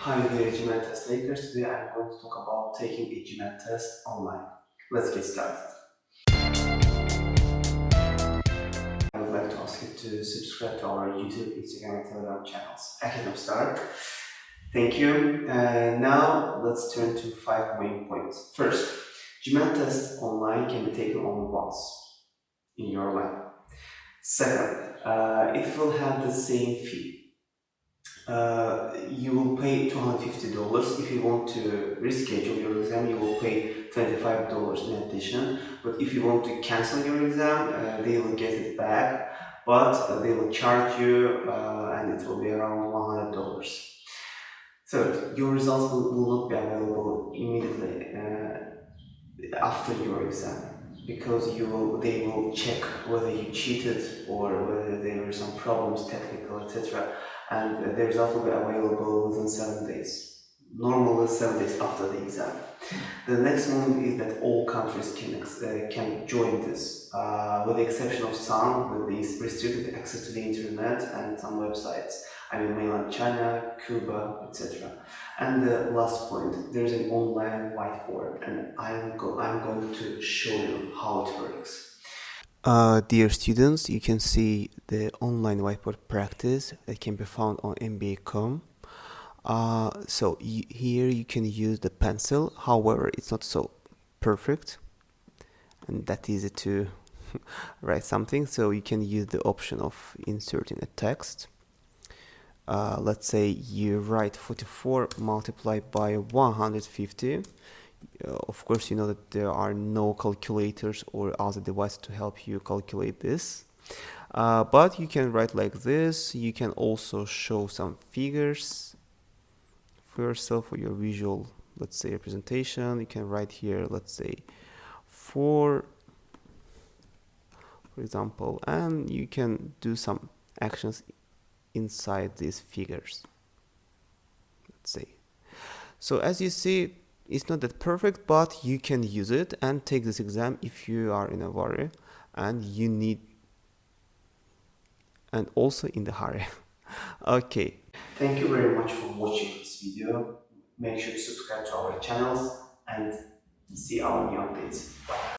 Hi there, GMAT test takers. Today I'm going to talk about taking a GMAT test online. Let's get started. I would like to ask you to subscribe to our YouTube, Instagram, and Telegram channels. Academstar. Thank you. Now let's turn to 5 main points. First, GMAT test online can be taken only once in your life. Second, it will have the same fee. You will pay $250. If you want to reschedule your exam, you will pay $25 in addition. But if you want to cancel your exam, they will get it back, but they will charge you and it will be around $100. Third, your results will not be available immediately after your exam, because they will check whether you cheated or whether there were some problems, technical, etc. And the result will be available within 7 days. Normally 7 days after the exam. The next moment is that all countries can join this, with the exception of some with these restricted access to the internet and some websites. I mean mainland China, Cuba, etc. And the last point, there's an online whiteboard, and I'm going to show you how it works. Dear students, you can see the online whiteboard practice that can be found on MBA.com. So here you can use the pencil, however it's not so perfect and that easy to write something, so you can use the option of inserting a text. Let's say you write 44 multiplied by 150. Of course, you know that there are no calculators or other devices to help you calculate this. But you can write like this. You can also show some figures for yourself, for your visual, let's say, representation. You can write here, let's say, 4, for example, and you can do some actions inside these figures, let's say. So as you see, it's not that perfect, but you can use it and take this exam if you are in a worry and you need, and also in the hurry. Okay. Thank you very much for watching this video. Make sure to subscribe to our channels and see our new updates. Bye.